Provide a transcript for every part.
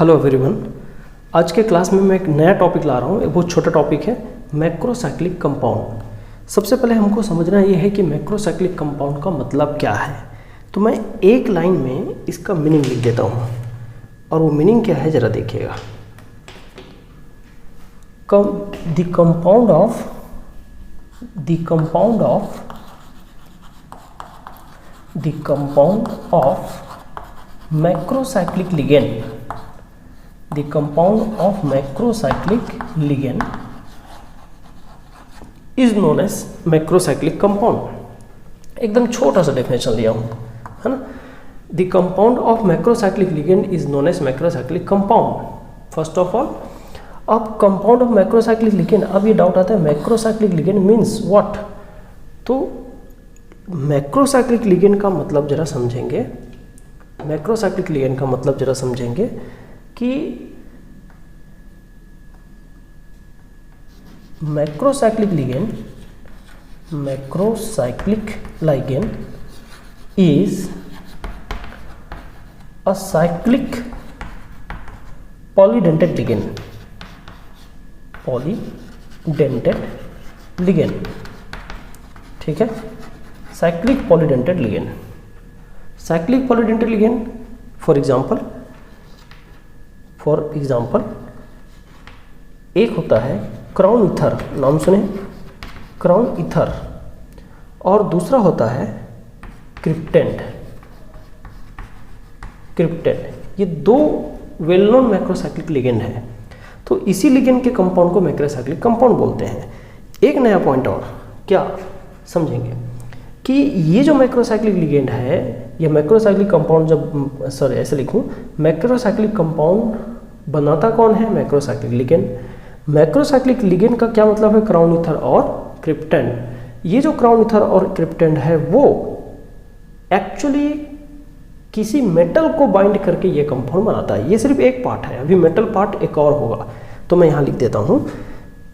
Hello everyone. आज के class में मैं एक नया टॉपिक ला रहा हूँ। एक बहुत छोटा टॉपिक है, मैक्रोसाइक्लिक कंपाउंड। सबसे पहले हमको समझना ये है कि मैक्रोसाइक्लिक कंपाउंड का मतलब क्या है। तो मैं एक लाइन में इसका मीनिंग लिख देता हूँ और वो मीनिंग क्या है ज़रा देखिएगा। The compound of macrocyclic ligand, the compound of macrocyclic ligand is known as macrocyclic compound। एकदम छोटा सा डेफिनेशन लिया हूँ, है ना। The compound of macrocyclic ligand is known as macrocyclic compound. First of all, अब कंपाउंड ऑफ मैक्रोसाइक्लिक लिगेंड, अब ये डाउट आता है मैक्रोसाइक्लिक लिगेंड मीन्स व्हाट। तो मैक्रोसाइक्लिक लिगेंड का मतलब जरा समझेंगे। मैक्रोसाइक्लिक लिगेंड का मतलब जरा समझेंगे कि macrocyclic ligand is a cyclic polydentate ligand. ठीक है, cyclic polydentate ligand. For example एक होता है क्राउन ईथर, नाम सुने, क्राउन ईथर, और दूसरा होता है क्रिप्टेंड। ये दो वेल नोन मैक्रोसाइक्लिक लिगेंड है। तो इसी लिगेंड के कंपाउंड को मैक्रोसाइक्लिक कंपाउंड बोलते हैं। एक नया पॉइंट और क्या समझेंगे कि ये जो मैक्रोसाइक्लिक लिगेंड है, ये मैक्रोसाइक्लिक कंपाउंड, जब ऐसे लिखूं, मैक्रोसाइक्लिक कंपाउंड बनाता कौन है? Macrocyclic ligand. मैक्रोसाइक्लिक लिगेंड का क्या मतलब है? क्राउन ईथर और क्रिप्टेंड। ये जो क्राउन ईथर और क्रिप्टेंड है वो एक्चुअली किसी मेटल को बाइंड करके ये कंपाउंड बनाता है। ये सिर्फ एक पार्ट है, अभी मेटल पार्ट एक और होगा। तो मैं यहाँ लिख देता हूँ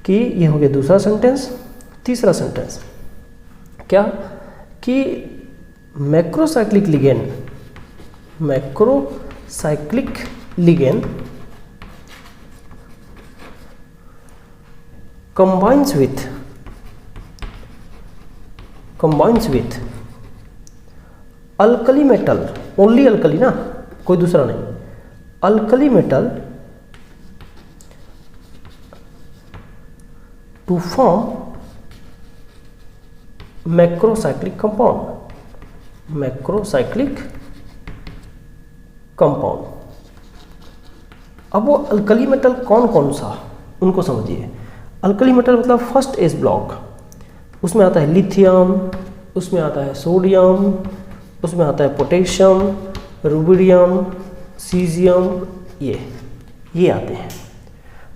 कि ये हो गया दूसरा सेंटेंस। तीसरा सेंटेंस क्या कि macrocyclic ligand combines with alkali metal, only alkali ना, कोई दूसरा नहीं, alkali metal to form macrocyclic compound. अब वो अल्कली मेटल कौन कौन सा, उनको समझिए। अल्कली मेटल मतलब फर्स्ट एस ब्लॉक, उसमें आता है लिथियम, उसमें आता है सोडियम, उसमें आता है पोटेशियम, रुबिडियम, सीजियम, ये आते हैं।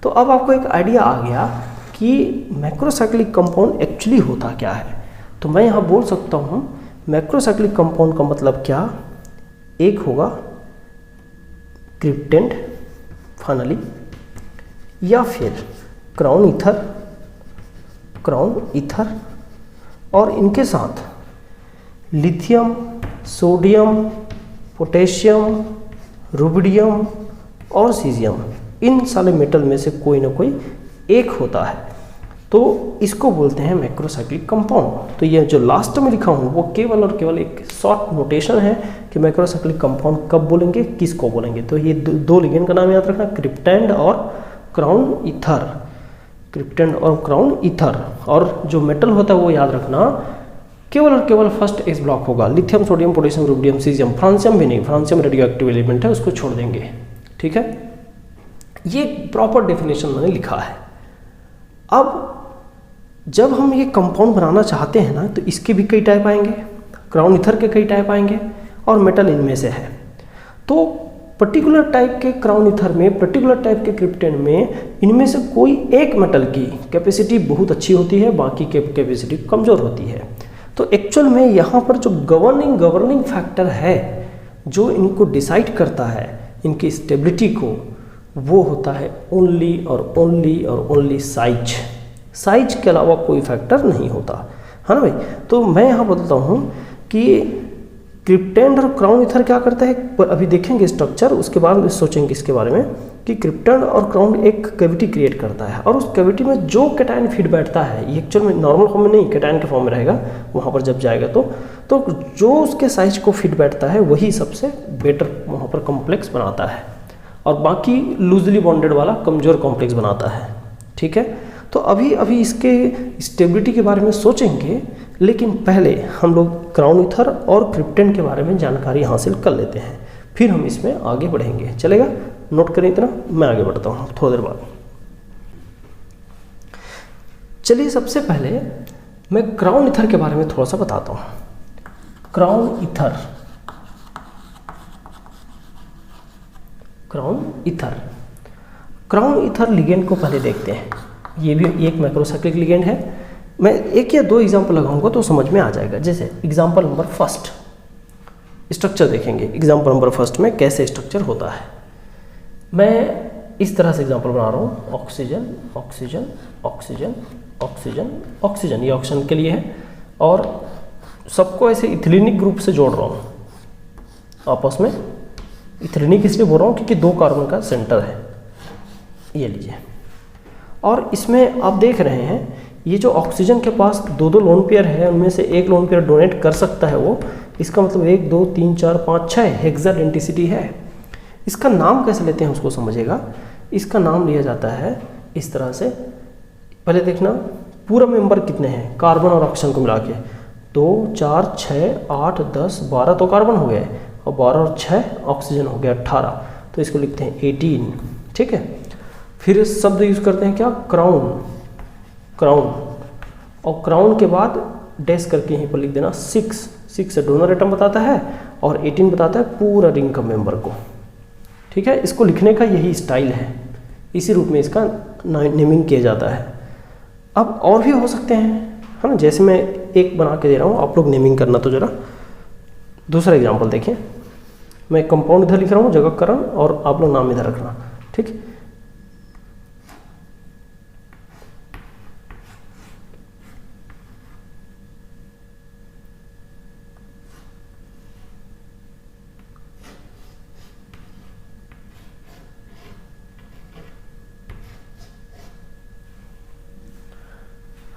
तो अब आपको एक आइडिया आ गया कि मैक्रोसाइक्लिक कंपाउंड एक्चुअली होता क्या है। तो मैं यहाँ बोल सकता हूँ मैक्रोसाइक्लिक कंपाउंड का मतलब क्या। एक होगा क्रिप्टेंड फाइनली, या फिर क्राउन ईथर और इनके साथ लिथियम, सोडियम, पोटेशियम, रुबिडियम और सीजियम, इन सारे मेटल में से कोई ना कोई एक होता है। तो इसको बोलते हैं मैक्रोसाइक्लिक कंपाउंड। तो ये जो लास्ट में लिखा हूँ वो केवल और केवल एक शॉर्ट नोटेशन है कि मैक्रोसाइक्लिक कंपाउंड कब बोलेंगे, किसको बोलेंगे। तो ये दो लिगेंड का नाम याद रखना, क्रिप्टेंड और क्राउन ईथर। क्रिप्टेंड और क्राउन ईथर, और जो मेटल होता है वो याद रखना केवल और केवल फर्स्ट एस ब्लॉक होगा। Lithium, sodium, potassium, rubidium, caesium, francium भी नहीं, फ्रांसियम रेडियो एक्टिव एलिमेंट है, उसको छोड़ देंगे। ठीक है, ये प्रॉपर डेफिनेशन मैंने लिखा है। अब जब हम ये कंपाउंड बनाना चाहते हैं ना, तो इसके भी कई टाइप आएंगे, क्राउन ईथर के कई टाइप आएंगे, और मेटल इनमें से है। तो पर्टिकुलर टाइप के क्राउन ईथर में, पर्टिकुलर टाइप के क्रिप्टेंड में, इनमें से कोई एक मेटल की कैपेसिटी बहुत अच्छी होती है, बाकी के कैपेसिटी कमज़ोर होती है। तो एक्चुअल में यहाँ पर जो गवर्निंग फैक्टर है, जो इनको डिसाइड करता है इनकी स्टेबिलिटी को, वो होता है ओनली साइज के अलावा कोई फैक्टर नहीं होता, है ना भाई। तो मैं यहाँ बोलता हूँ कि क्रिप्टेंड और क्राउन ईथर क्या करता है, अभी देखेंगे स्ट्रक्चर, उसके बाद सोचेंगे इसके बारे में कि क्रिप्टेंड और क्राउन एक कैविटी क्रिएट करता है और उस कैविटी में जो कैटायन फीड बैठता है, ये एक्चुअल में नॉर्मल फॉर्म में नहीं, कैटायन के फॉर्म में रहेगा वहाँ पर जब जाएगा तो जो उसके साइज को फिट बैठता है वही सबसे बेटर वहाँ पर कॉम्प्लेक्स बनाता है और बाकी लूजली बॉन्डेड वाला कमज़ोर कॉम्प्लेक्स बनाता है। ठीक है, तो अभी इसके स्टेबिलिटी के बारे में सोचेंगे, लेकिन पहले हम लोग क्राउन ईथर और क्रिप्टेंड के बारे में जानकारी हासिल कर लेते हैं, फिर हम इसमें आगे बढ़ेंगे। चलेगा, नोट करें इतना, मैं आगे बढ़ता हूँ थोड़ी देर बाद। चलिए, सबसे पहले मैं क्राउन ईथर के बारे में थोड़ा सा बताता हूँ। Crown ether, crown ether ligand को पहले देखते हैं। ये भी एक मैक्रोसाइक्लिक लिगेंड है। मैं एक या दो एग्जाम्पल लगाऊंगा तो समझ में आ जाएगा। जैसे एग्जाम्पल नंबर फर्स्ट, स्ट्रक्चर देखेंगे। एग्जाम्पल नंबर फर्स्ट में कैसे स्ट्रक्चर होता है, मैं इस तरह से एग्जाम्पल बना रहा हूँ। Oxygen, oxygen, oxygen, oxygen, oxygen, ये ऑक्सीजन के लिए है और सबको ऐसे इथिलीनिक ग्रुप से जोड़ रहा हूँ आपस में। इथिलीनिक इसलिए बोल रहा हूँ क्योंकि 2 कार्बन का सेंटर है, ये लीजिए। और इसमें आप देख रहे हैं ये जो ऑक्सीजन के पास 2 लोन पेयर है, उनमें से एक लोन पेयर डोनेट कर सकता है वो। इसका मतलब 1 2 3 4 5 6 हेक्साडेंटिसिटी है। इसका नाम कैसे लेते हैं उसको समझिएगा। इसका नाम लिया जाता है इस तरह से। पहले देखना पूरा मेंबर कितने हैं कार्बन और ऑक्सीजन को मिला के, 2 4 6 8 10 12 तो कार्बन हो गए और 12 और 6 ऑक्सीजन हो गया 18, तो इसको लिखते हैं 18। ठीक है, फिर शब्द यूज़ करते हैं क्या, क्राउन, क्राउन, और क्राउन के बाद डैश करके यहीं पर लिख देना 6 से डोनर एटम बताता है और 18 बताता है पूरा रिंग का मेंबर को। ठीक है, इसको लिखने का यही स्टाइल है, इसी रूप में इसका नेमिंग किया जाता है। अब और भी हो सकते हैं, है ना, जैसे मैं एक बना के दे रहा हूँ, आप लोग नेमिंग करना। तो जरा दूसरा एग्जाम्पल देखिए। मैं कंपाउंड इधर लिख रहा हूँ, जगह और आप लोग नाम इधर रखना। ठीक,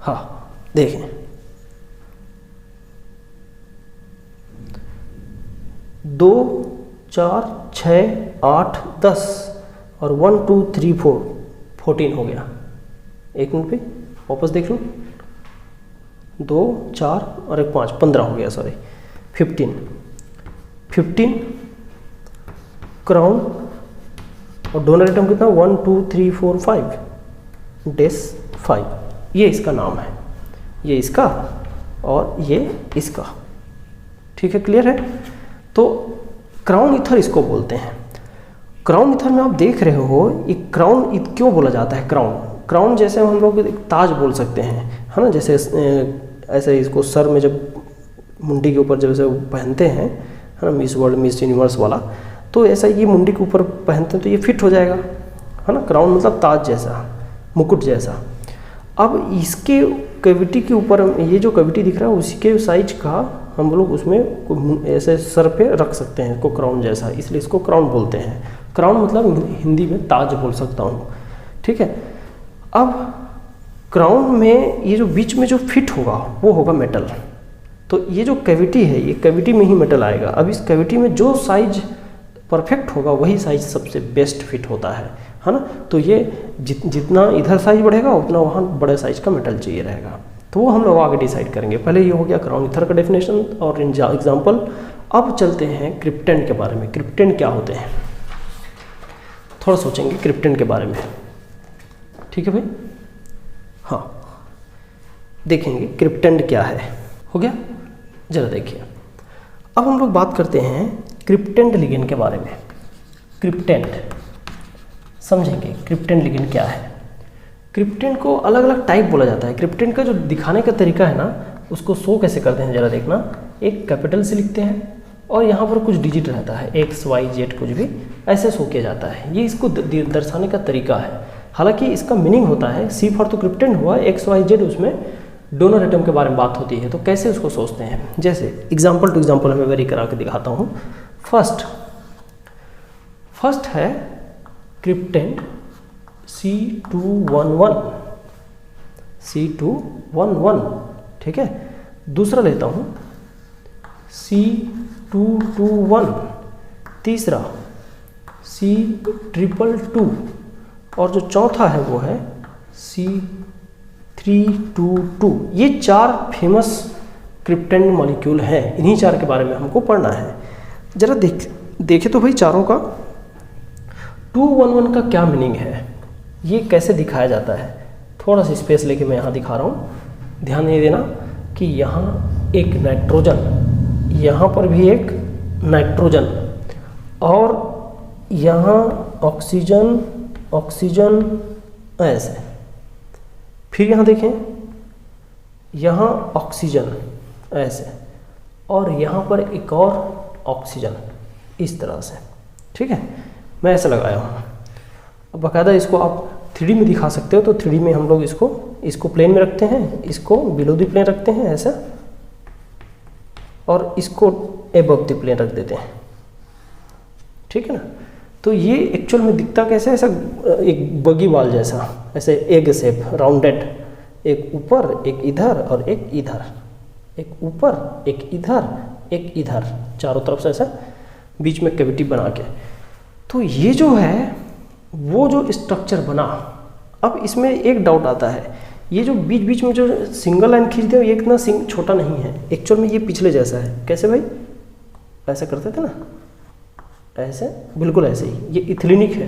हाँ देखें, दो 4 6 8 10 और 1 2 3 4 14 हो गया। एक मिनट पे वापस देख लो, 2 4 और 1 5 15 हो गया, सॉरी 15 क्राउन और डोनर एटम कितना 1 2 3 4 5 डेस 5। ये इसका नाम है, ये इसका और ये इसका। ठीक है, क्लियर है। तो क्राउन ईथर इसको बोलते हैं। क्राउन ईथर में आप देख रहे हो ये क्राउन क्यों बोला जाता है। क्राउन जैसे हम लोग ताज बोल सकते हैं, है ना, जैसे ऐसे इसको सर में जब मुंडी के ऊपर जब ऐसे पहनते हैं, है ना, मिस वर्ल्ड मिस यूनिवर्स वाला, तो ऐसा ये मुंडी के ऊपर पहनते हैं तो ये फिट हो जाएगा, है ना। क्राउन मतलब ताज जैसा, मुकुट जैसा। अब इसके कैविटी के ऊपर ये जो कैविटी दिख रहा है उसके साइज का हम लोग उसमें ऐसे सर पे रख सकते हैं इसको, क्राउन जैसा, इसलिए इसको क्राउन बोलते हैं। क्राउन मतलब हिंदी में ताज बोल सकता हूँ। ठीक है, अब क्राउन में ये जो बीच में जो फिट होगा वो होगा मेटल। तो ये जो कैविटी है, ये कैविटी में ही मेटल आएगा। अब इस कैविटी में जो साइज परफेक्ट होगा वही साइज सबसे बेस्ट फिट होता है ना। तो ये जितना इधर साइज बढ़ेगा उतना वहाँ बड़े साइज का मेटल चाहिए रहेगा। तो वो हम लोग आगे डिसाइड करेंगे। पहले ये हो गया क्राउन ईथर का डेफिनेशन और एग्जाम्पल। अब चलते हैं क्रिप्टेंड के बारे में। क्रिप्टेंड क्या होते हैं, थोड़ा सोचेंगे क्रिप्टेंड के बारे में। ठीक है भाई, हाँ देखेंगे क्रिप्टेंड क्या है। हो गया, जरा देखिए। अब हम लोग बात करते हैं क्रिप्टेंड लिगेंड के बारे में। क्रिप्टेंड समझेंगे, क्रिप्टेंड लिगेंड क्या है। क्रिप्टेंड को अलग अलग टाइप बोला जाता है। क्रिप्टेंड का जो दिखाने का तरीका है ना, उसको शो कैसे करते हैं जरा देखना। एक कैपिटल से लिखते हैं और यहाँ पर कुछ डिजिट रहता है, एक्स वाई जेड कुछ भी ऐसे शो किया जाता है। ये इसको दर्शाने का तरीका है। हालांकि इसका मीनिंग होता है सी फॉर तो क्रिप्टेंड हुआ, एक्स वाई जेड उसमें डोनर एटम के बारे में बात होती है तो कैसे उसको सोचते हैं, जैसे एग्जाम्पल टू एग्जाम्पल मैं वेरी करा के दिखाता हूँ। फर्स्ट है क्रिप्टेंट C211, ठीक है। दूसरा लेता हूँ C221, तीसरा C222 और जो चौथा है वो है C322। ये 4 फेमस क्रिप्टेंट मॉलिक्यूल हैं, इन्हीं 4 के बारे में हमको पढ़ना है। जरा देखे तो भाई चारों का 211 का क्या मीनिंग है, ये कैसे दिखाया जाता है। थोड़ा सा स्पेस लेके मैं यहाँ दिखा रहा हूँ, ध्यान नहीं देना कि यहाँ एक नाइट्रोजन, यहाँ पर भी एक नाइट्रोजन और यहाँ ऑक्सीजन ऐसे, फिर यहाँ देखें यहाँ ऑक्सीजन ऐसे और यहाँ पर एक और ऑक्सीजन इस तरह से, ठीक है। मैं ऐसे लगाया हूँ। अब बाकायदा इसको आप 3D में दिखा सकते हो, तो 3D में हम लोग इसको प्लेन में रखते हैं, इसको बिलो द प्लेन रखते हैं ऐसा, और इसको एबव द प्लेन रख देते हैं, ठीक है ना। तो ये एक्चुअल में दिखता कैसे, ऐसा एक बगी बॉल जैसा, ऐसे एग शेप राउंडेड, एक ऊपर एक इधर और एक इधर, एक ऊपर एक इधर एक इधर, चारों तरफ से ऐसा बीच में कैविटी बना के। तो ये जो है वो जो स्ट्रक्चर बना। अब इसमें एक डाउट आता है, ये जो बीच बीच में जो सिंगल लाइन खींचते हो ये इतना छोटा नहीं है, एक्चुअल में ये पिछले जैसा है। कैसे भाई, ऐसा करते थे ना, ऐसे, बिल्कुल ऐसे ही। ये इथिलीनिक है,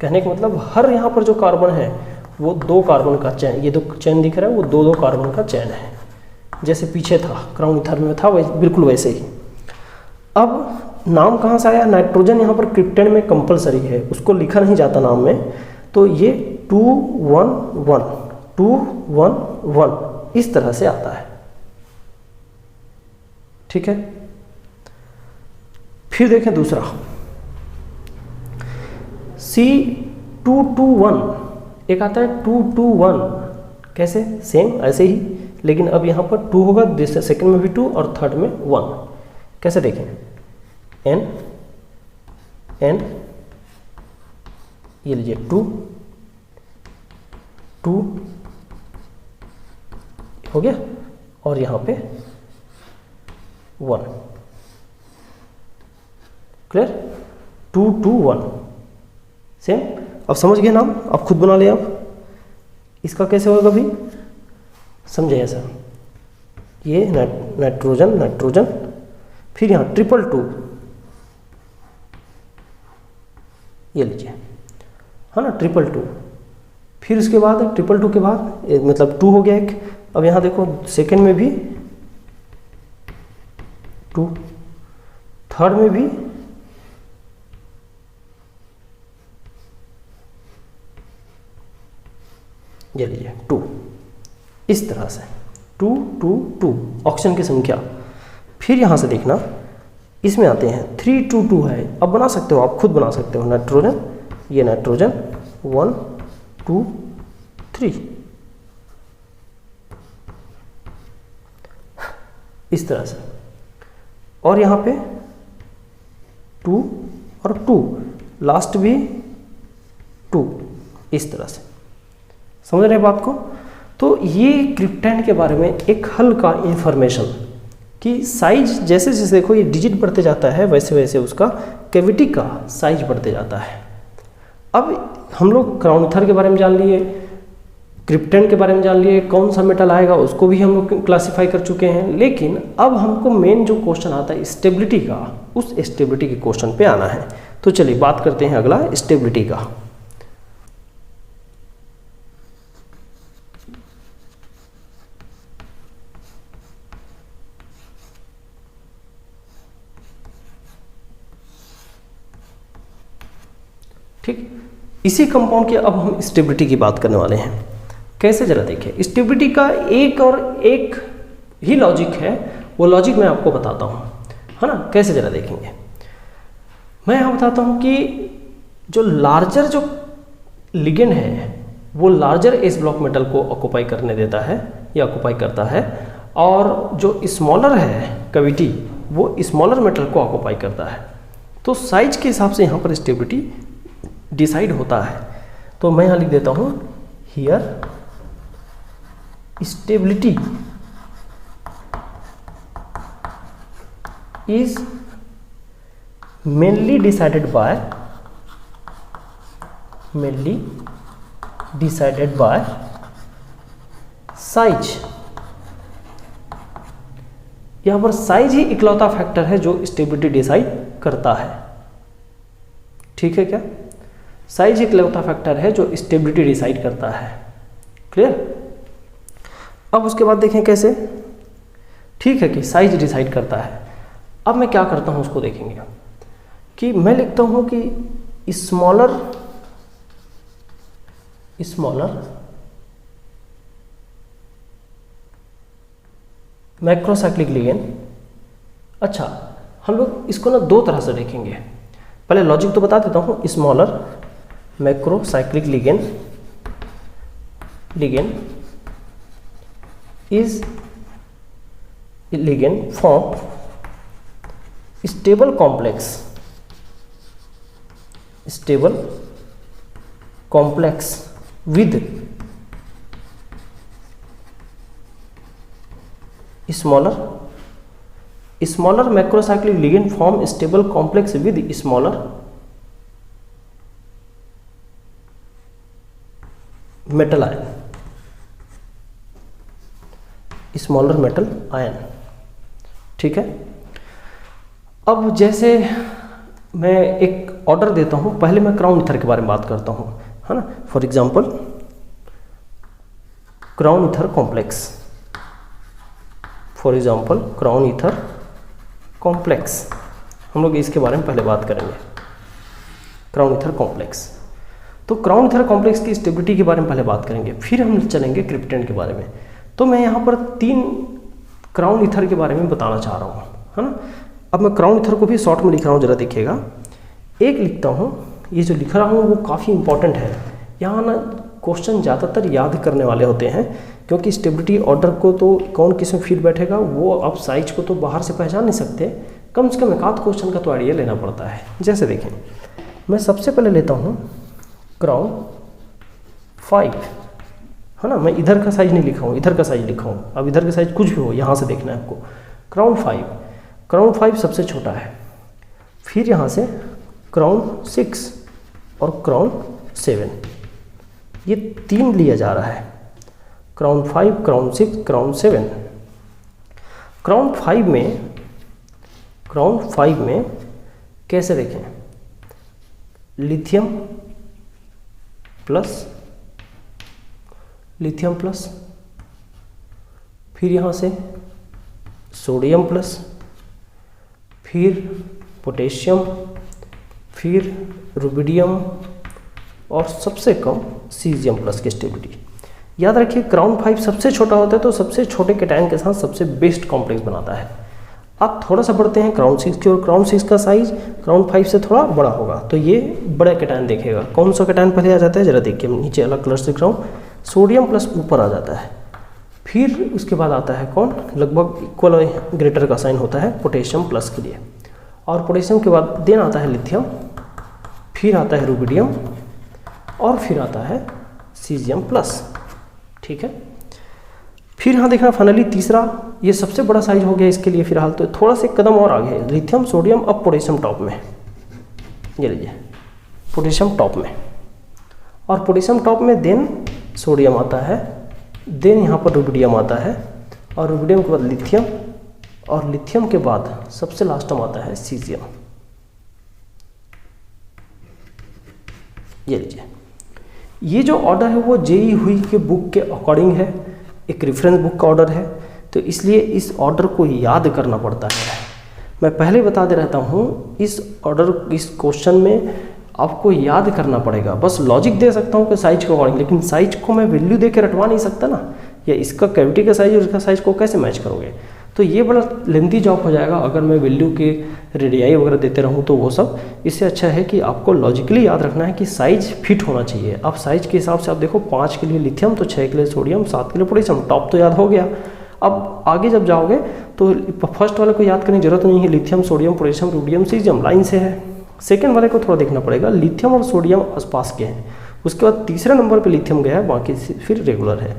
कहने का मतलब हर यहाँ पर जो कार्बन है वो 2 कार्बन का चैन, ये 2 चैन दिख रहा है वो 2-2 कार्बन का चैन है, जैसे पीछे था क्राउन ईथर में था बिल्कुल वैसे ही। अब नाम कहाँ से आया, नाइट्रोजन यहाँ पर क्रिप्टेंट में कंपलसरी है, उसको लिखा नहीं जाता नाम में, तो ये 211 इस तरह से आता है, ठीक है। फिर देखें दूसरा C221, एक आता है 221, कैसे, सेम ऐसे ही, लेकिन अब यहाँ पर 2 होगा, सेकंड में भी 2 और थर्ड में 1। कैसे देखें, N ये लीजिए 2 हो गया और यहाँ पे 1, क्लियर, 221 सेम। अब समझ गए नाम, आप खुद बना ले। आप इसका कैसे होगा भी, समझे ऐसा, ये नाइट्रोजन, फिर यहाँ 222, ये लीजिए, है ना, 222। फिर उसके बाद 222 के बाद मतलब 2 हो गया एक। अब यहाँ देखो सेकंड में भी 2, थर्ड में भी, ये लीजिए 2, इस तरह से 2 2 2 ऑक्सीजन की संख्या। फिर यहाँ से देखना, इसमें आते हैं 322 है। अब बना सकते हो, आप खुद बना सकते हो, नाइट्रोजन, ये नाइट्रोजन 1 2 3 इस तरह से, और यहाँ पे 2 और 2, लास्ट भी 2 इस तरह से, समझ रहे हैं बात को। तो ये क्रिप्टेंट के बारे में एक हल्का इंफॉर्मेशन कि साइज जैसे जैसे देखो ये डिजिट बढ़ते जाता है वैसे वैसे उसका कैविटी का साइज बढ़ते जाता है। अब हम लोग क्राउन ईथर के बारे में जान लिए, क्रिप्टेंट के बारे में जान लिए, कौन सा मेटल आएगा उसको भी हम लोग क्लासीफाई कर चुके हैं। लेकिन अब हमको मेन जो क्वेश्चन आता है स्टेबिलिटी का, उस स्टेबिलिटी के क्वेश्चन पे आना है। तो चलिए बात करते हैं अगला स्टेबिलिटी का। ठीक, इसी कंपाउंड की अब हम स्टेबिलिटी की बात करने वाले हैं। कैसे, जरा देखिए, स्टेबिलिटी का एक और एक ही लॉजिक है, वो लॉजिक मैं आपको बताता हूँ, है ना। कैसे, जरा देखेंगे। मैं यहाँ बताता हूँ कि जो लार्जर जो लिगेंड है वो लार्जर एस ब्लॉक मेटल को ऑक्युपाई करने देता है, ये ऑक्यूपाई करता है, और जो स्मॉलर है कैविटी वो स्मॉलर मेटल को ऑक्यूपाई करता है। तो साइज के हिसाब से यहाँ पर स्टेबिलिटी डिसाइड होता है। तो मैं यहाँ लिख देता हूँ here stability is mainly decided by size. यहां पर साइज ही इकलौता फैक्टर है जो स्टेबिलिटी डिसाइड करता है। ठीक है क्या? साइज इकलौता फैक्टर है जो स्टेबिलिटी डिसाइड करता है। क्लियर? अब उसके बाद देखें कैसे। ठीक है कि साइज डिसाइड करता है। अब मैं क्या करता हूं उसको देखेंगे कि मैं लिखता हूं कि स्मॉलर मैक्रोसाइक्लिक लिगेंड। अच्छा, हम लोग इसको ना दो तरह से देखेंगे। पहले लॉजिक तो बता देता हूं। Smaller macrocyclic ligand is ligand form stable complex with smaller macrocyclic ligand form stable complex with smaller metal ion। ठीक है? अब जैसे मैं एक ऑर्डर देता हूं, पहले मैं क्राउन ईथर के बारे में बात करता हूं, है ना। For example crown ether complex, हम लोग इसके बारे में पहले बात करेंगे। क्राउन ईथर कॉम्प्लेक्स, तो क्राउन ईथर कॉम्प्लेक्स की स्टेबिलिटी के बारे में पहले बात करेंगे, फिर हम चलेंगे क्रिप्टेंट के बारे में। तो मैं यहाँ पर 3 क्राउन ईथर के बारे में बताना चाह रहा हूँ, है ना। अब मैं क्राउन ईथर को भी शॉर्ट में लिख रहा हूँ, जरा देखिएगा। एक लिखता हूँ, ये जो लिख रहा हूँ वो काफ़ी इंपॉर्टेंट है। यहाँ ना क्वेश्चन ज़्यादातर याद करने वाले होते हैं, क्योंकि स्टेबिलिटी ऑर्डर को तो कौन किस में फिट बैठेगा वो आप साइज को तो बाहर से पहचान नहीं सकते, कम से कम एक आध क्वेश्चन का तो आइडिया लेना पड़ता है। जैसे देखें, मैं सबसे पहले लेता हूँ क्राउन 5, है ना। मैं इधर का साइज नहीं लिखा हूँ, इधर का साइज लिखा हूँ। अब इधर का साइज कुछ भी हो, यहाँ से देखना है आपको। क्राउन 5 सबसे छोटा है, फिर यहाँ से क्राउन 6 और क्राउन 7, ये 3 लिया जा रहा है। Crown 5, crown 6, crown 7। क्राउन 5 में कैसे देखें, लिथियम प्लस, फिर यहाँ से सोडियम प्लस, फिर पोटेशियम, फिर रुबिडियम और सबसे कम सीजियम प्लस की स्टेबिलिटी। याद रखिए, क्राउन 5 सबसे छोटा होता है, तो सबसे छोटे कैटायन के साथ सबसे बेस्ट कॉम्प्लेक्स बनाता है। अब थोड़ा सा बढ़ते हैं क्राउन 6 की ओर। क्राउन 6 का साइज क्राउन 5 से थोड़ा बड़ा होगा, तो ये बड़ा कैटायन देखेगा। कौन सा कैटायन पहले आ जाता है, जरा देखिए, नीचे अलग कलर से लिख रहा हूँ। सोडियम प्लस ऊपर आ जाता है, फिर उसके बाद आता है कौन, लगभग इक्वल ग्रेटर का साइन होता है पोटेशियम प्लस के लिए, और पोटेशियम के बाद देन आता है लिथियम, फिर आता है रुबिडियम और फिर आता है सीजियम प्लस। ठीक है, फिर यहाँ देखना फाइनली तीसरा, ये सबसे बड़ा साइज हो गया इसके लिए फिलहाल, तो थोड़ा सा कदम और आगे, लिथियम सोडियम, अब पोटेशियम टॉप में। ये लीजिए पोटेशियम टॉप में, और पोटेशियम टॉप में देन सोडियम आता है, देन यहाँ पर रुबिडियम आता है, और रुबिडियम के बाद लिथियम, और लिथियम के बाद सबसे लास्ट में आता है सीजियम। ये लीजिए, ये जो ऑर्डर है वो जेई हुई के बुक के अकॉर्डिंग है, एक रेफरेंस बुक का ऑर्डर है, तो इसलिए इस ऑर्डर को याद करना पड़ता है। मैं पहले बता दे रहता हूँ, इस ऑर्डर, इस क्वेश्चन में आपको याद करना पड़ेगा। बस लॉजिक दे सकता हूँ कि साइज के अकॉर्डिंग, लेकिन साइज को मैं वैल्यू दे के रटवा नहीं सकता ना, या इसका कैविटी का साइज और इसका साइज को कैसे मैच करोगे। तो ये बड़ा लेंथी जॉब हो जाएगा अगर मैं वैल्यू के रेडियाई वगैरह देते रहूँ तो वो सब। इससे अच्छा है कि आपको लॉजिकली याद रखना है कि साइज फिट होना चाहिए। अब साइज के हिसाब से आप देखो 5 के लिए लिथियम तो 6 के लिए सोडियम 7 के लिए पोटेशियम, टॉप तो याद हो गया। अब आगे जब जाओगे तो फर्स्ट वाले को याद करने की जरूरत नहीं है, lithium sodium potassium rubidium caesium line से है। सेकेंड वाले को थोड़ा देखना पड़ेगा, लिथियम और सोडियम आसपास के हैं। उसके बाद तीसरे नंबर पर लिथियम गया है, बाकी फिर रेगुलर है।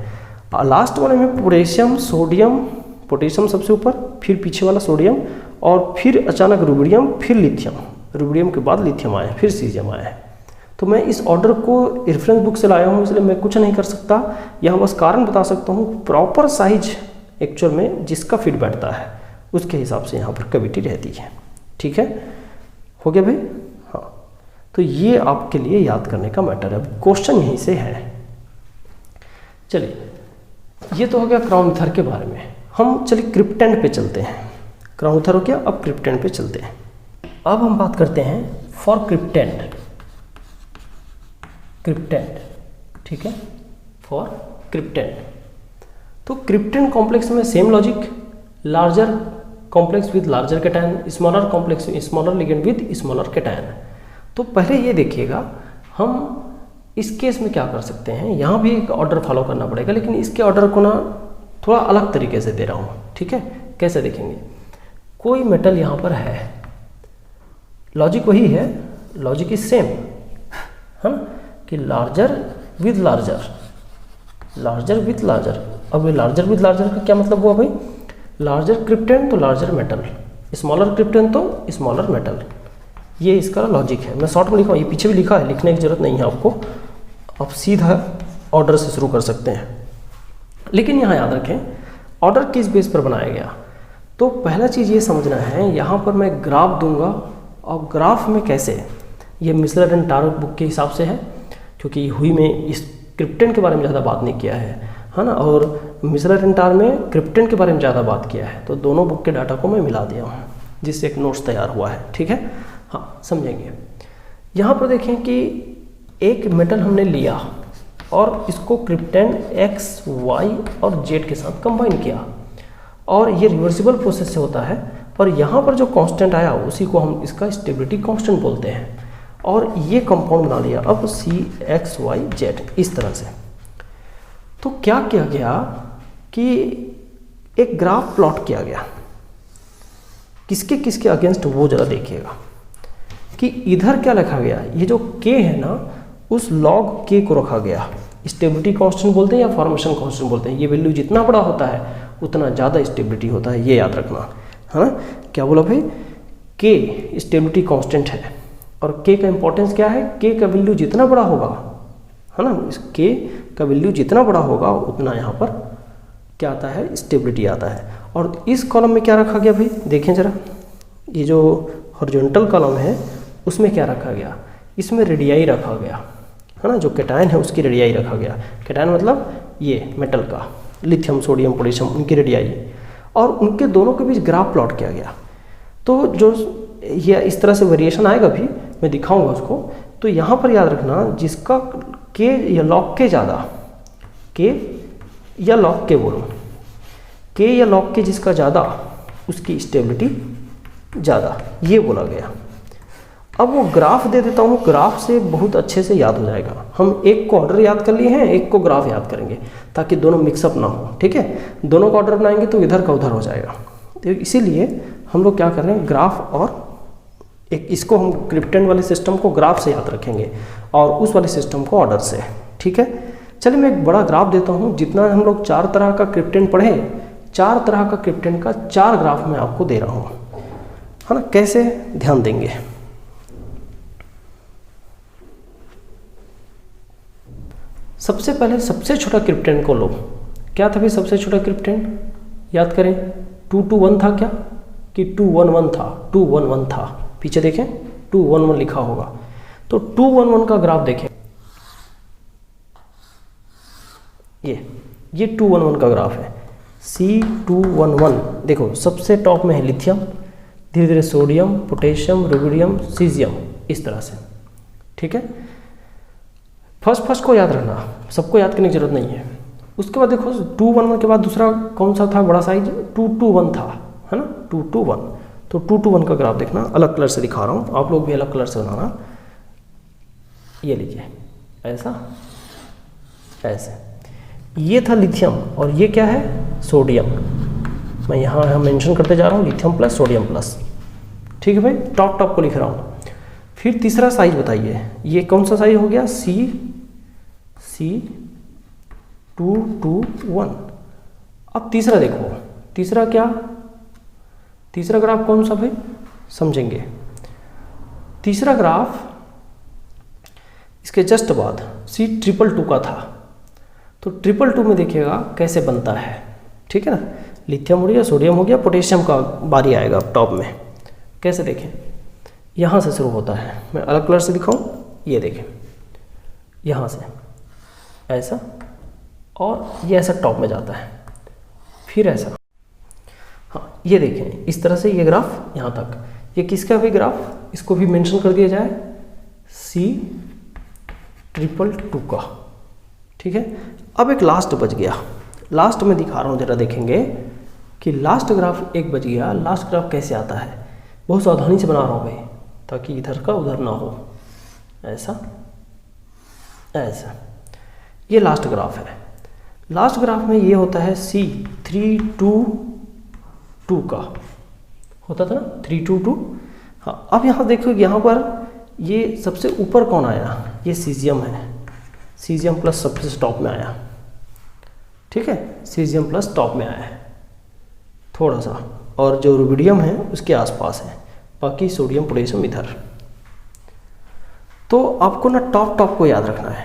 लास्ट वाले में पोटेशियम सोडियम, पोटेशियम सबसे ऊपर, फिर पीछे वाला सोडियम, और फिर अचानक रुबिडियम, फिर लिथियम, रुबिडियम के बाद लिथियम आया, फिर सीजियम आया है। तो मैं इस ऑर्डर को रेफरेंस बुक से लाया हूँ, इसलिए मैं कुछ नहीं कर सकता, यहाँ बस कारण बता सकता हूँ। प्रॉपर साइज एक्चुअल में जिसका फिट बैठता है उसके हिसाब से यहाँ पर कैविटी रहती है। ठीक है, हो गया भाई? हाँ, तो ये आपके लिए याद करने का मैटर है। क्वेश्चन यहीं से है। चलिए, ये तो हो गया क्राउन ईथर के बारे में। हम चलिए क्रिप्टेंट पे चलते हैं। क्राउन ईथर हो गया, अब क्रिप्टेंट पे चलते हैं। अब हम बात करते हैं फॉर क्रिप्टेंट। क्रिप्टेंट, ठीक है, फॉर क्रिप्टेंट। तो क्रिप्टेंट कॉम्प्लेक्स में same logic, larger complex with larger cation, smaller complex smaller ligand with smaller cation. तो पहले ये देखिएगा, हम इस केस में क्या कर सकते हैं, यहाँ भी एक ऑर्डर फॉलो करना पड़ेगा, लेकिन इसके ऑर्डर को ना थोड़ा अलग तरीके से दे रहा हूँ। ठीक है, कैसे देखेंगे? कोई मेटल यहाँ पर है, लॉजिक वही है, लॉजिक इज सेम, है ना, कि larger with larger, larger with larger. अब ये लार्जर विद लार्जर का क्या मतलब हुआ भाई? लार्जर क्रिप्टेंट तो लार्जर मेटल, स्मॉलर क्रिप्टेंट तो स्मॉलर मेटल। ये इसका लॉजिक है। मैं शॉर्ट में लिखा हूँ, ये पीछे भी लिखा है, लिखने की जरूरत नहीं है आपको, आप सीधा ऑर्डर से शुरू कर सकते हैं। लेकिन यहाँ याद रखें ऑर्डर किस बेस पर बनाया गया। तो पहला चीज़ ये समझना है, यहाँ पर मैं ग्राफ दूंगा, और ग्राफ में कैसे, ये मिसलर एंड टारो बुक के हिसाब से है, क्योंकि हुई में इस क्रिप्टेंट के बारे में ज़्यादा बात नहीं किया है ना, और मिसलर एंड टार में क्रिप्टेंट के बारे में ज़्यादा बात किया है। तो दोनों बुक के डाटा को मैं मिला दिया हूँ, जिससे एक नोट्स तैयार हुआ है। ठीक है, हाँ, समझेंगे। यहाँ पर देखें कि एक मेटल हमने लिया और इसको क्रिप्टेंट एक्स वाई और जेड के साथ कंबाइन किया, और ये रिवर्सिबल प्रोसेस से होता है। और यहाँ पर जो कांस्टेंट आया उसी को हम इसका स्टेबिलिटी कांस्टेंट बोलते हैं, और ये कंपाउंड बना लिया अब CXYZ इस तरह से। तो क्या किया गया कि एक ग्राफ प्लॉट किया गया, किसके किसके अगेंस्ट, वो जरा देखिएगा कि इधर क्या लिखा गया। ये जो K है ना, उस log K को रखा गया, स्टेबिलिटी कांस्टेंट बोलते हैं या फॉर्मेशन कांस्टेंट बोलते हैं। ये वैल्यू जितना बड़ा होता है उतना ज़्यादा स्टेबिलिटी होता है, ये याद रखना है ना। क्या बोला भाई? K स्टेबिलिटी कांस्टेंट है, और K का इंपॉर्टेंस क्या है? K का वैल्यू जितना बड़ा होगा, है ना, इस K का वैल्यू जितना बड़ा होगा उतना यहाँ पर क्या आता है? स्टेबिलिटी आता है। और इस कॉलम में क्या रखा गया भाई? देखें जरा, ये जो हॉरिजॉन्टल कॉलम है उसमें क्या रखा गया? इसमें रेडियाई रखा गया, है ना, जो कैटायन है उसकी रेडियाई रखा गया। कैटायन मतलब ये मेटल का, लिथियम सोडियम पोटेशियम, उनकी रेडियाई, और उनके दोनों के बीच ग्राफ प्लॉट किया गया। तो जो ये इस तरह से वेरिएशन आएगा भी, मैं दिखाऊंगा उसको। तो यहाँ पर याद रखना, जिसका K या log K ज़्यादा, K या log K बोलो, K या log K जिसका ज़्यादा उसकी स्टेबिलिटी ज़्यादा, ये बोला गया। अब वो ग्राफ दे देता हूँ, ग्राफ से बहुत अच्छे से याद हो जाएगा। हम एक को ऑर्डर याद कर लिए हैं, एक को ग्राफ याद करेंगे, ताकि दोनों मिक्सअप ना हो। ठीक है, दोनों का ऑर्डर बनाएंगे तो इधर का उधर हो जाएगा। तो इसीलिए हम लोग क्या कर रहे हैं, ग्राफ और एक इसको हम क्रिप्टेंट वाले सिस्टम को ग्राफ से याद रखेंगे और उस वाले सिस्टम को ऑर्डर से। ठीक है, चलिए मैं एक बड़ा ग्राफ देता हूँ। जितना हम लोग 4 तरह का क्रिप्टेंट पढ़े, 4 तरह का क्रिप्टेंट का 4 ग्राफ मैं आपको दे रहा हूँ, है ना। कैसे, ध्यान देंगे। सबसे पहले सबसे छोटा क्रिप्टेंट को लो। क्या था भाई सबसे छोटा क्रिप्टेंट? याद करें, 221 था क्या, कि 211 था? 211 था, पीछे देखें 211 लिखा होगा। तो 211 का ग्राफ देखें, ये 211 का ग्राफ है, C211। देखो सबसे टॉप में है लिथियम, धीरे धीरे सोडियम, पोटेशियम, रुबिडियम, सीजियम, इस तरह से। ठीक है, फर्स्ट को याद रखना, सबको याद करने की जरूरत नहीं है। उसके बाद देखो 211 के बाद दूसरा कौन सा था बड़ा साइज, 221 था, है ना, 221। तो 221 का ग्राफ देखना, अलग कलर से दिखा रहा हूँ, आप लोग भी अलग कलर से बनाना। ये लीजिए, ऐसा ऐसे, ये था लिथियम और ये क्या है, सोडियम। मैं यहाँ मेंशन करते जा रहा हूँ, लिथियम प्लस सोडियम प्लस, ठीक है भाई, टॉप टॉप को लिख रहा हूँ। फिर तीसरा साइज बताइए, ये कौन सा साइज हो गया, C221। अब तीसरा देखो, तीसरा क्या, तीसरा ग्राफ कौन सा भाई, समझेंगे। तीसरा ग्राफ इसके जस्ट बाद C222 का था, तो 222 में देखिएगा कैसे बनता है, ठीक है ना। लिथियम हो गया, सोडियम हो गया, पोटेशियम का बारी आएगा अब टॉप में। कैसे देखें, यहाँ से शुरू होता है, मैं अलग कलर से दिखाऊं, ये देखें, यहाँ से ऐसा, और ये ऐसा टॉप में जाता है, फिर ऐसा। हाँ ये देखें, इस तरह से ये ग्राफ यहाँ तक। ये किसका भी ग्राफ, इसको भी मेंशन कर दिया जाए, C222 का, ठीक है। अब एक लास्ट बच गया, लास्ट में दिखा रहा हूँ, जरा देखेंगे कि लास्ट ग्राफ एक बच गया। लास्ट ग्राफ कैसे आता है, बहुत सावधानी से बना रहा हूँ भाई, ताकि इधर का उधर ना हो, ऐसा ऐसा। ये लास्ट ग्राफ है। लास्ट ग्राफ में ये होता है C322 का, होता था ना 322। हाँ अब यहाँ देखो, यहाँ पर ये सबसे ऊपर कौन आया, ये सीजियम है, सीजियम प्लस सबसे टॉप में आया, ठीक है, सीजियम प्लस टॉप में आया है थोड़ा सा, और जो रुबिडियम है उसके आसपास है, बाकी सोडियम पोटेशियम इधर। तो आपको ना टॉप टॉप को याद रखना है,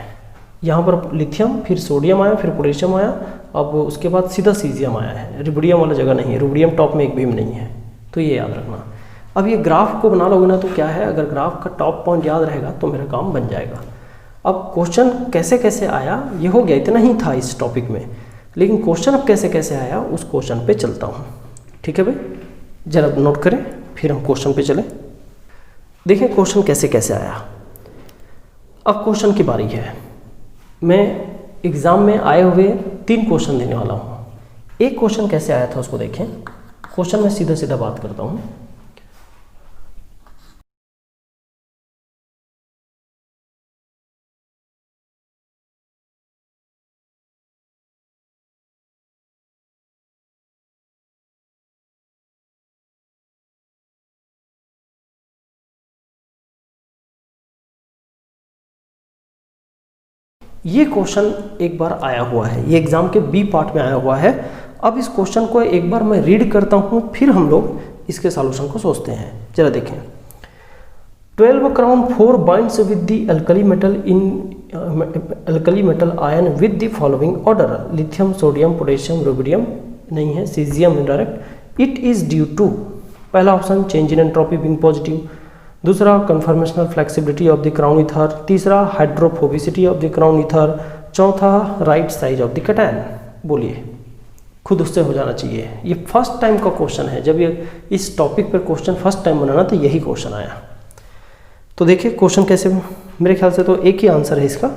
यहाँ पर लिथियम, फिर सोडियम आया, फिर पोटेशियम आया, अब उसके बाद सीधा सीजियम आया है, रुबिडियम वाला जगह नहीं है, रुबिडियम टॉप में एक भी नहीं है, तो ये याद रखना। अब ये ग्राफ को बना लोगे ना, तो क्या है, अगर ग्राफ का टॉप पॉइंट याद रहेगा तो मेरा काम बन जाएगा। अब क्वेश्चन कैसे कैसे आया, ये हो गया, इतना ही था इस टॉपिक में, लेकिन क्वेश्चन अब कैसे कैसे आया उस क्वेश्चन पे चलता हूँ, ठीक है भाई, जरा नोट करें, फिर हम क्वेश्चन पे चलें। देखें क्वेश्चन कैसे कैसे आया। अब क्वेश्चन की बारी है, मैं एग्ज़ाम में आए हुए 3 क्वेश्चन देने वाला हूँ। एक क्वेश्चन कैसे आया था उसको देखें, क्वेश्चन में सीधा सीधा बात करता हूँ। ये क्वेश्चन एक बार आया हुआ है, ये एग्जाम के बी पार्ट में आया हुआ है। अब इस क्वेश्चन को एक बार मैं रीड करता हूँ, फिर हम लोग इसके सॉल्यूशन को सोचते हैं। जरा देखें, 12 crown 4 binds with the alkali metal ion with the following order: lithium, sodium, potassium, rubidium नहीं है, cesium indirect. It is due to, पहला option change in entropy being positive, दूसरा conformational flexibility of the crown ether, तीसरा hydrophobicity of the crown ether, चौथा right size of the cation. बोलिए, खुद उससे हो जाना चाहिए। ये फर्स्ट टाइम का क्वेश्चन है, जब ये इस टॉपिक पर क्वेश्चन फर्स्ट टाइम बनाना तो यही क्वेश्चन आया। तो देखिए क्वेश्चन कैसे, मेरे ख्याल से तो एक ही आंसर है इसका,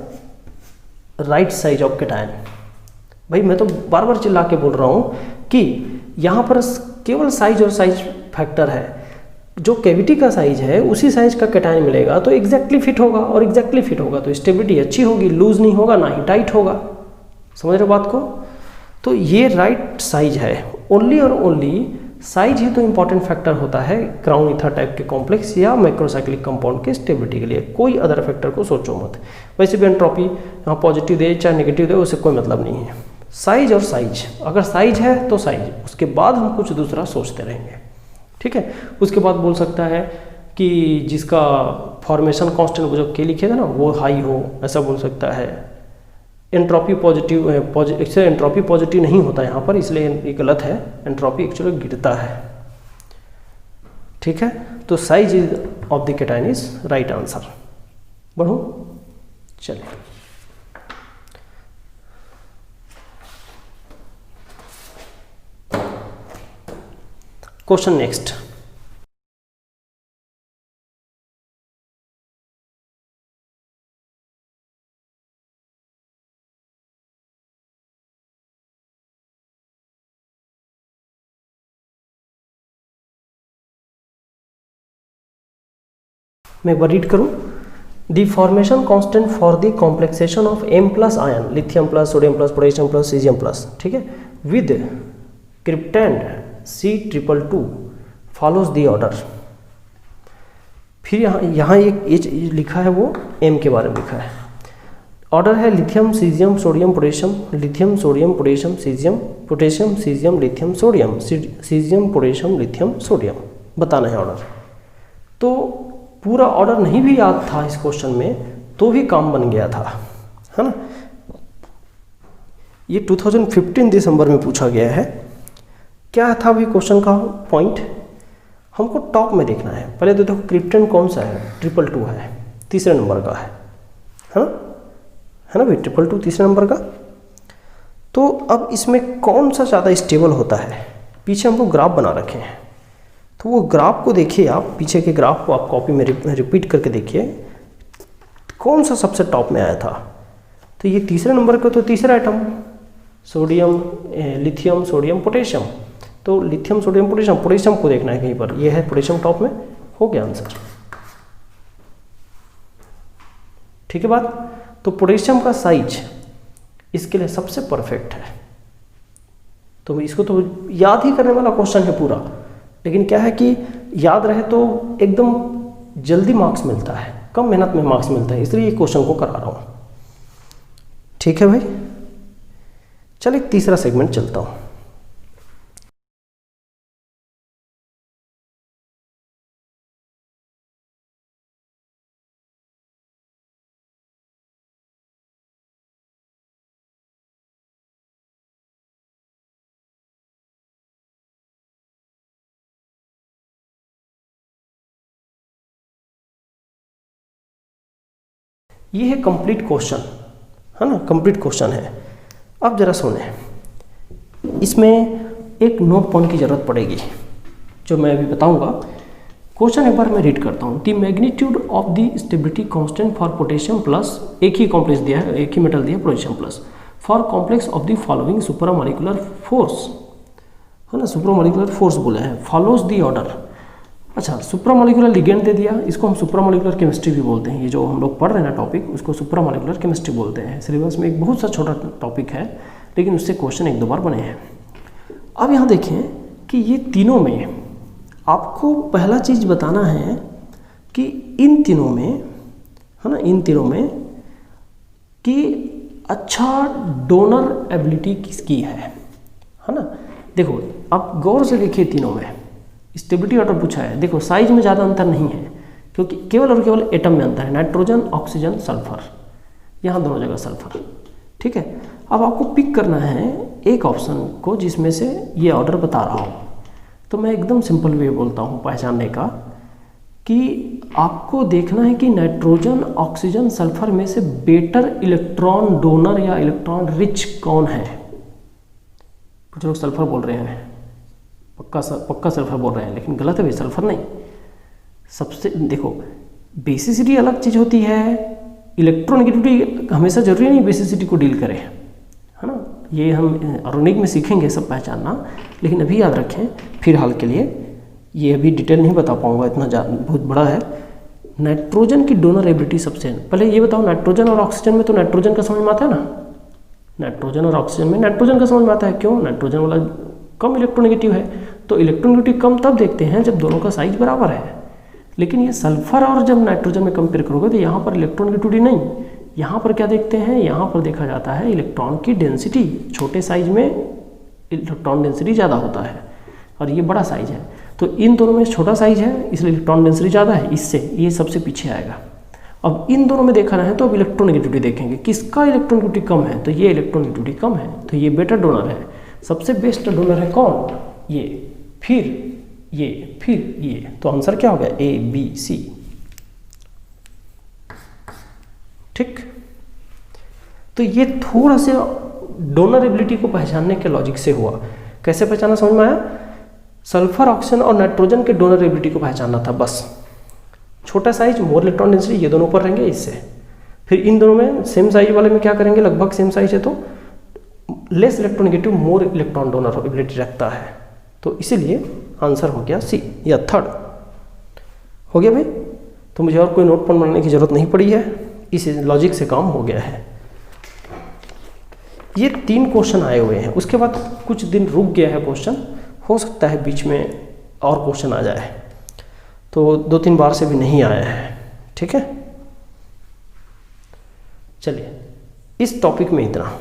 राइट साइज ऑफ कैटायन। भाई मैं तो बार बार चिल्ला के बोल रहा हूँ कि यहाँ पर केवल साइज और साइज फैक्टर है, जो कैविटी का साइज है उसी साइज का कैटायन मिलेगा तो एग्जैक्टली फिट होगा, और एग्जैक्टली फिट होगा तो स्टेबिलिटी अच्छी होगी, लूज नहीं होगा ना ही टाइट होगा। समझ रहे हो बात को? तो ये राइट साइज है, ओनली और ओनली साइज ही तो इंपॉर्टेंट फैक्टर होता है क्राउन ईथर टाइप के कॉम्प्लेक्स या मैक्रोसाइक्लिक कंपाउंड के स्टेबिलिटी के लिए। कोई अदर फैक्टर को सोचो मत। वैसे भी एंट्रोपी यहाँ पॉजिटिव दे चाहे नेगेटिव दे, उससे कोई मतलब नहीं है। साइज और साइज, अगर साइज है तो साइज, उसके बाद हम कुछ दूसरा सोचते रहेंगे, ठीक है। उसके बाद बोल सकता है कि जिसका फॉर्मेशन कांस्टेंट वो जो के लिखे थे ना वो हाई हो, ऐसा बोल सकता है। Entropy positive, actually entropy positive नहीं होता यहाँ पर, इसलिए ये गलत है, एंट्रोपी एक्चुअली गिरता है, ठीक है। तो size is of the cation is right answer. बढ़ो चलिए, क्वेश्चन नेक्स्ट। मैं एक बार रीड करूँ। The formation constant for the complexation of M plus ion, lithium plus, sodium plus, potassium plus, caesium plus, ठीक है, with cryptand C222 follows the order. फिर यहाँ एक लिखा है, वो M के बारे में लिखा है। ऑर्डर है lithium, caesium, sodium, potassium, lithium, sodium, potassium, caesium, potassium, caesium, lithium, sodium, caesium, potassium, lithium, sodium, बताना है ऑर्डर। तो पूरा ऑर्डर नहीं भी याद था इस क्वेश्चन में तो भी काम बन गया था, है ना। ये 2015 दिसंबर में पूछा गया है। क्या था भी क्वेश्चन का पॉइंट, हमको टॉप में देखना है। पहले तो देखो क्रिप्टेंड कौन सा है, 222 है, तीसरे नंबर का है ना भाई, 222 तीसरे नंबर का। तो अब इसमें कौन सा ज़्यादा स्टेबल होता है, पीछे हमको ग्राफ बना रखे हैं, तो वो ग्राफ को देखिए आप, पीछे के ग्राफ को आप कॉपी में रिपीट करके देखिए कौन सा सबसे टॉप में आया था। तो ये तीसरे नंबर का, तो तीसरा item sodium, lithium, sodium, potassium. तो लिथियम, सोडियम, पोटेशियम, पोटेशियम को देखना है कहीं पर, ये है पोटेशियम टॉप में, हो गया आंसर, ठीक है बात। तो पोटेशियम का साइज इसके लिए सबसे परफेक्ट है। तो इसको तो याद ही करने वाला क्वेश्चन है पूरा, लेकिन क्या है कि याद रहे तो एकदम जल्दी मार्क्स मिलता है, कम मेहनत में मार्क्स मिलता है, इसलिए ये क्वेश्चन को करा रहा हूँ, ठीक है भाई। चलिए तीसरा सेगमेंट चलता हूँ। ये है कंप्लीट क्वेश्चन, है ना, कंप्लीट क्वेश्चन है। अब जरा सुने, इसमें एक नोट पॉइंट की जरूरत पड़ेगी जो मैं अभी बताऊंगा। क्वेश्चन एक बार मैं रीड करता हूँ। The magnitude of the stability constant for potassium plus, एक ही कॉम्प्लेक्स दिया है, एक ही मेटल दिया है, potassium plus, for complex of the following supramolecular force, है ना, सुपरामॉलिक्यूलर फोर्स बोला है, फॉलोज द ऑर्डर। अच्छा, सुपरामॉलिक्यूलर लिगेंड दे दिया, इसको हम सुपरामॉलिक्यूलर केमिस्ट्री भी बोलते हैं। ये जो हम लोग पढ़ रहे हैं ना टॉपिक, उसको सुपरामॉलिक्यूलर केमिस्ट्री बोलते हैं। सिलेबस में एक बहुत सा छोटा टॉपिक है, लेकिन उससे क्वेश्चन एक दो बार बने हैं। अब यहाँ देखें कि ये तीनों में आपको पहला चीज़ बताना है कि इन तीनों में, है ना, इन तीनों में कि अच्छा डोनर एबिलिटी किसकी है ना। देखो आप गौर से देखिए, तीनों में स्टेबिलिटी ऑर्डर पूछा है। देखो साइज में ज़्यादा अंतर नहीं है, क्योंकि केवल और केवल एटम में अंतर है, नाइट्रोजन, ऑक्सीजन, सल्फर, यहाँ दोनों जगह सल्फर, ठीक है। अब आपको पिक करना है एक ऑप्शन को जिसमें से ये ऑर्डर बता रहा हूँ। तो मैं एकदम सिंपल वे बोलता हूँ पहचानने का, कि आपको देखना है कि नाइट्रोजन, ऑक्सीजन, सल्फर में से बेटर इलेक्ट्रॉन डोनर या इलेक्ट्रॉन रिच कौन है। कुछ लोग सल्फर बोल रहे हैं, पक्का सल्फर बोल रहे हैं, लेकिन गलत है भाई, सल्फर नहीं। सबसे देखो, बेसिसिटी अलग चीज़ होती है, इलेक्ट्रोनेगेटिविटी हमेशा जरूरी नहीं बेसिसिटी को डील करे, है ना। ये हम ऑर्गेनिक में सीखेंगे सब पहचानना, लेकिन अभी याद रखें फिलहाल के लिए, ये अभी डिटेल नहीं बता पाऊंगा, इतना बहुत बड़ा है। नाइट्रोजन की डोनर एबिलिटी सबसे, पहले ये बताओ, नाइट्रोजन और ऑक्सीजन में तो नाइट्रोजन का समझ में आता है ना, नाइट्रोजन और ऑक्सीजन में नाइट्रोजन का समझ में आता है। क्यों? नाइट्रोजन वाला कम इलेक्ट्रोनेगेटिव है, तो इलेक्ट्रोनेगेटिव कम तब देखते हैं जब दोनों का साइज बराबर है। लेकिन ये सल्फर और जब नाइट्रोजन में कंपेयर करोगे तो यहाँ पर इलेक्ट्रोनेगेटिविटी नहीं, यहाँ पर क्या देखते हैं, यहाँ पर देखा जाता है इलेक्ट्रॉन की डेंसिटी। छोटे साइज में इलेक्ट्रॉन डेंसिटी ज़्यादा होता है और ये बड़ा साइज है, तो इन दोनों में छोटा साइज है इसलिए इलेक्ट्रॉन डेंसिटी ज़्यादा है, इससे ये सबसे पीछे आएगा। अब इन दोनों में देखा है तो अब इलेक्ट्रोनेगेटिविटी देखेंगे, किसका इलेक्ट्रोनेगेटिविटी कम है, तो ये इलेक्ट्रोनेगेटिविटी कम है, तो ये बेटर डोनर है। सबसे बेस्ट डोनर है कौन, ये, फिर ये, फिर ये। तो आंसर क्या हो गया, ए बी सी। ठीक, तो ये थोड़ा सा डोनर एबिलिटी को पहचानने के लॉजिक से हुआ। कैसे पहचाना समझ में आया? सल्फर, ऑक्सीजन और नाइट्रोजन के डोनर एबिलिटी को पहचानना था बस। छोटा साइज, मोर इलेक्ट्रॉन डेंसिटी, ये दोनों ऊपर रहेंगे इससे। फिर इन दोनों में सेम साइज वाले में क्या करेंगे, लगभग सेम साइज है तो less electronegative more electron donor ability रखता है, तो इसीलिए आंसर हो गया सी या थर्ड। हो गया भाई? तो मुझे और कोई नोट पॉइंट बनाने की ज़रूरत नहीं पड़ी है, इस लॉजिक से काम हो गया है। ये 3 क्वेश्चन आए हुए हैं, उसके बाद कुछ दिन रुक गया है क्वेश्चन, हो सकता है बीच में और क्वेश्चन आ जाए, तो 2-3 बार से भी नहीं आया है। ठीक है, चलिए इस टॉपिक में इतना।